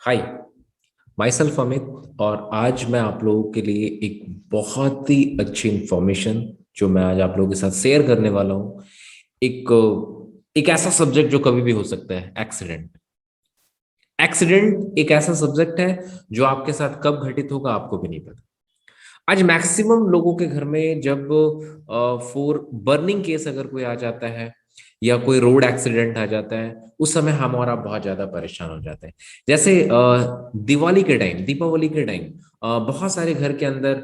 Hi, my self Amit. और आज मैं आप लोगों के लिए एक बहुत ही अच्छी इंफॉर्मेशन जो मैं आज आप लोगों के साथ शेयर करने वाला हूँ। एक एक ऐसा सब्जेक्ट जो कभी भी हो सकता है, एक्सीडेंट। एक्सीडेंट एक ऐसा सब्जेक्ट है जो आपके साथ कब घटित होगा आपको भी नहीं पता। आज मैक्सिमम लोगों के घर में जब फॉर बर्निंग केस अगर कोई आ जाता है या कोई रोड एक्सीडेंट आ जाता है, उस समय हम और आप बहुत ज्यादा परेशान हो जाते हैं। जैसे दिवाली के टाइम, दीपावली के टाइम बहुत सारे घर के अंदर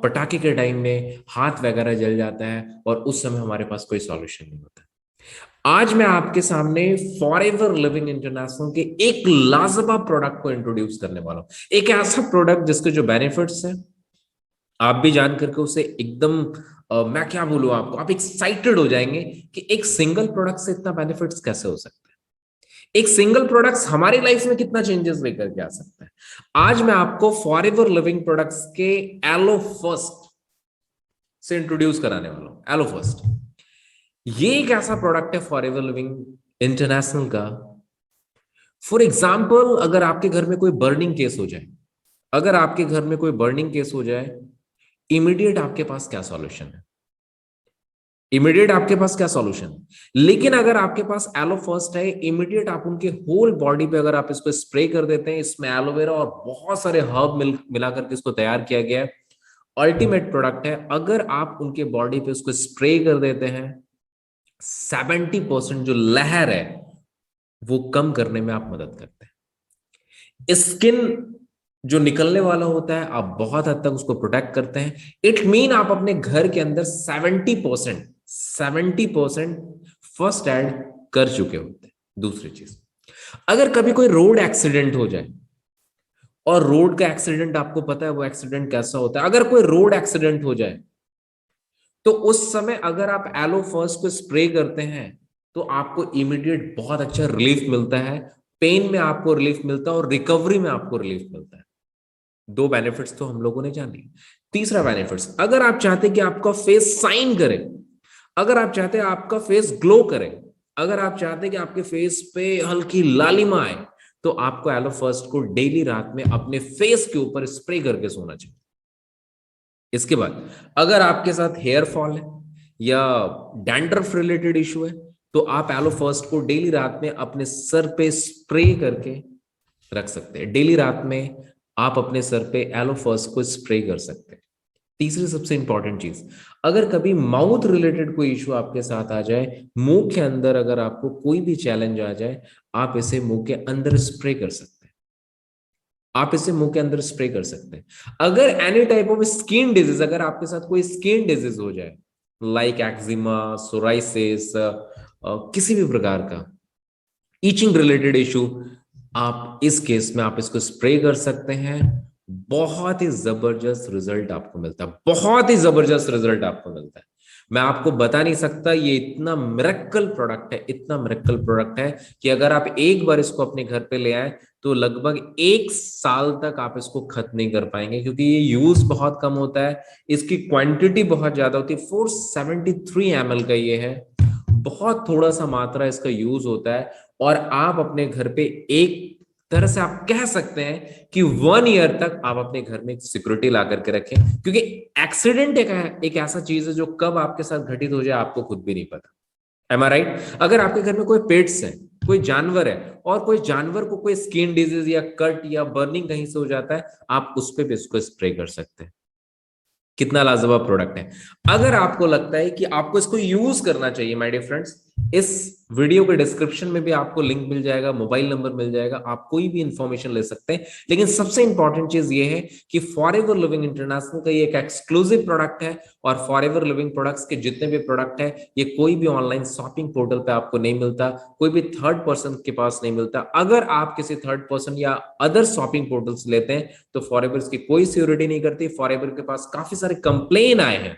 पटाखे के टाइम में हाथ वगैरह जल जाता है और उस समय हमारे पास कोई सॉल्यूशन नहीं होता। आज मैं आपके सामने फॉरएवर लिविंग इंटरनेशनल के एक लाजवाब प्रोडक्ट को इंट्रोड्यूस करने वाला हूं। एक ऐसा प्रोडक्ट जिसके जो बेनिफिट्स हैं आप भी जान करके उसे एकदम मैं क्या बोलूं आपको, आप एक्साइटेड हो जाएंगे कि एक सिंगल प्रोडक्ट से इतना बेनिफिट्स कैसे हो सकता है। एक सिंगल प्रोडक्ट्स हमारी लाइफ में कितना चेंजेस लेकर के आ सकता है। आज मैं आपको फॉरएवर लिविंग प्रोडक्ट्स के एलो फर्स्ट से इंट्रोड्यूस कराने वाला हूं। एलो फर्स्ट ये एक ऐसा प्रोडक्ट है फॉरएवर लिविंग इंटरनेशनल का। फॉर एग्जाम्पल, अगर आपके घर में कोई बर्निंग केस हो जाए, अगर आपके घर में कोई बर्निंग केस हो जाए, इमीडिएट आपके पास क्या सॉल्यूशन है? इमीडिएट आपके पास क्या सॉल्यूशन है? लेकिन अगर आपके पास एलो फर्स्ट है, इमीडिएट आप उनके होल बॉडी पे अगर आप इसको स्प्रे कर देते हैं, इसमें एलोवेरा और बहुत सारे हर्ब मिला करके इसको तैयार किया गया है। अल्टीमेट प्रोडक्ट है। अगर आप उनके बॉडी पे उसको स्प्रे कर देते हैं, 70% जो लहर है वो कम करने में आप मदद करते हैं। स्किन जो निकलने वाला होता है, आप बहुत हद तक उसको प्रोटेक्ट करते हैं। इट मीन आप अपने घर के अंदर 70% फर्स्ट एड कर चुके होते हैं। दूसरी चीज, अगर कभी कोई रोड एक्सीडेंट हो जाए, और रोड का एक्सीडेंट आपको पता है वो एक्सीडेंट कैसा होता है, अगर कोई रोड एक्सीडेंट हो जाए तो उस समय अगर आप एलो फर्स्ट को स्प्रे करते हैं तो आपको इमीडिएट बहुत अच्छा रिलीफ मिलता है। पेन में आपको रिलीफ मिलता है और रिकवरी में आपको रिलीफ मिलता है। दो बेनिफिट्स तो हम लोगों ने जान ली। तीसरा बेनिफिट्स, अगर आप चाहते कि आपका फेस साइन करे, अगर आप चाहते हैं आपका फेस ग्लो करे, अगर आप चाहते हैं कि आपके फेस पे हल्की लालिमा आए, तो आपको एलो फर्स्ट को डेली रात में अपने फेस के ऊपर स्प्रे करके सोना चाहिए। इसके बाद अगर आपके साथ हेयर फॉल है या डैंड्रफ रिलेटेड इशू है, तो आप एलो फर्स्ट को डेली रात में अपने सर पे स्प्रे करके रख सकते हैं। डेली रात में आप अपने सर पे एलो फर्स्ट को स्प्रे कर सकते हैं। तीसरी सबसे इंपॉर्टेंट चीज, अगर कभी माउथ रिलेटेड कोई इशू आपके साथ आ जाए, मुंह के अंदर अगर आपको कोई भी चैलेंज आ जाए, आप इसे मुंह के अंदर स्प्रे कर सकते हैं। आप इसे मुंह के अंदर स्प्रे कर सकते हैं। अगर any type of skin disease, अगर आपके साथ कोई स्किन डिजीज हो जाए, लाइक एक्जिमा, सोराइसिस, किसी भी प्रकार का ईचिंग रिलेटेड इशू, आप इस केस में आप इसको स्प्रे कर सकते हैं। बहुत ही जबरदस्त रिजल्ट आपको मिलता है, बहुत ही जबरदस्त रिजल्ट आपको मिलता है। मैं आपको बता नहीं सकता, ये इतना मिरेकल प्रोडक्ट है, इतना मिरेकल प्रोडक्ट है कि अगर आप एक बार इसको अपने घर पे ले आए तो लगभग 1 साल तक आप इसको खत्म नहीं कर पाएंगे, क्योंकि ये यूज बहुत कम होता है, इसकी क्वांटिटी बहुत ज्यादा होती है। 473 ml का ये है, बहुत थोड़ा सा मात्रा इसका यूज होता है। और आप अपने घर पे एक तरह से आप कह सकते हैं कि 1 ईयर तक आप अपने घर में सिक्योरिटी ला करके रखें, क्योंकि एक्सीडेंट एक ऐसा चीज है जो कब आपके साथ घटित हो जाए आपको खुद भी नहीं पता। एम आई राइट? अगर आपके घर में कोई पेट्स है, कोई जानवर है, और कोई जानवर को कोई स्किन डिजीज या कट या बर्निंग कहीं से हो जाता है, आप उस पर भी इसको स्प्रे कर सकते हैं। कितना लाजवाब प्रोडक्ट है। अगर आपको लगता है कि आपको इसको यूज करना चाहिए, माय डियर फ्रेंड्स, इस वीडियो के डिस्क्रिप्शन में भी आपको लिंक मिल जाएगा, मोबाइल नंबर मिल जाएगा, आप कोई भी इंफॉर्मेशन ले सकते हैं। लेकिन सबसे इंपॉर्टेंट चीज ये है कि फॉरएवर लिविंग इंटरनेशनल का ये एक एक्सक्लूसिव प्रोडक्ट है। और फॉरएवर लिविंग प्रोडक्ट्स के जितने भी प्रोडक्ट है, ये कोई भी ऑनलाइन शॉपिंग पोर्टल पे आपको नहीं मिलता, कोई भी थर्ड पर्सन के पास नहीं मिलता। अगर आप किसी थर्ड पर्सन या अदर शॉपिंग पोर्टल से लेते हैं तो फॉरएवर की कोई सिक्योरिटी नहीं करती। फॉरएवर के पास काफी सारे कंप्लेन आए हैं।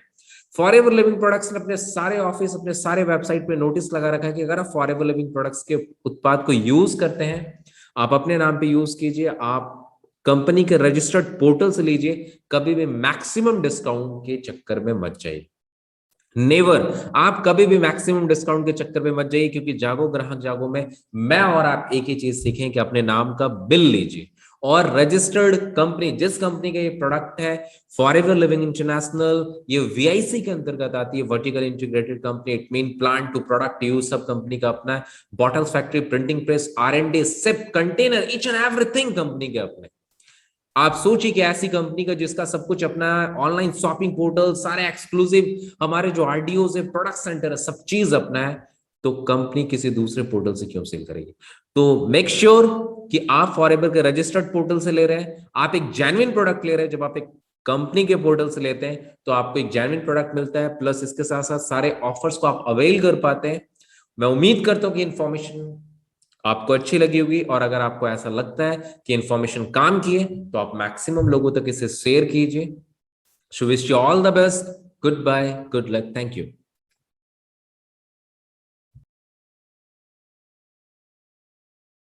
फॉरएवर लिविंग प्रोडक्ट्स ने अपने सारे ऑफिस, अपने सारे वेबसाइट पे नोटिस लगा रखा है कि अगर आप फॉरएवर लिविंग प्रोडक्ट्स के उत्पाद को यूज करते हैं, आप अपने नाम पे यूज कीजिए, आप कंपनी के रजिस्टर्ड पोर्टल से लीजिए, कभी भी मैक्सिमम डिस्काउंट के चक्कर में मत जाइए। नेवर, आप कभी भी मैक्सिमम डिस्काउंट के चक्कर में मत जाइए, क्योंकि जागो ग्राहक जागो में मैं और आप एक ही चीज सीखें कि अपने नाम का बिल लीजिए और रजिस्टर्ड कंपनी, जिस कंपनी का ये प्रोडक्ट है, फॉरएवर लिविंग इंटरनेशनल, ये वीआईसी के अंतर्गत आती है, vertical integrated company. It mean plant to product use सब कंपनी का अपना है, bottles factory, printing press, R&D, सिप, container, each and everything company के अपने। आप सोचिए कि ऐसी कंपनी का जिसका सब कुछ अपना ऑनलाइन शॉपिंग पोर्टल, सारे एक्सक्लूसिव हमारे जो आरडीओ है, प्रोडक्ट सेंटर है, सब चीज अपना है, तो कंपनी किसी दूसरे पोर्टल से क्यों सेल करेगी? तो मेक श्योर कि आप फॉरएवर के रजिस्टर्ड पोर्टल से ले रहे हैं, आप एक जेन्युइन प्रोडक्ट ले रहे हैं। जब आप एक कंपनी के पोर्टल से लेते हैं तो आपको एक जेन्युइन प्रोडक्ट मिलता है, प्लस इसके साथ साथ सारे ऑफर्स को आप अवेल कर पाते हैं। मैं उम्मीद करता हूं कि इंफॉर्मेशन आपको अच्छी लगी होगी, और अगर आपको ऐसा लगता है कि इंफॉर्मेशन काम की है तो आप मैक्सिमम लोगों तक इसे शेयर कीजिए। So wish you all the best, goodbye, good luck, thank you.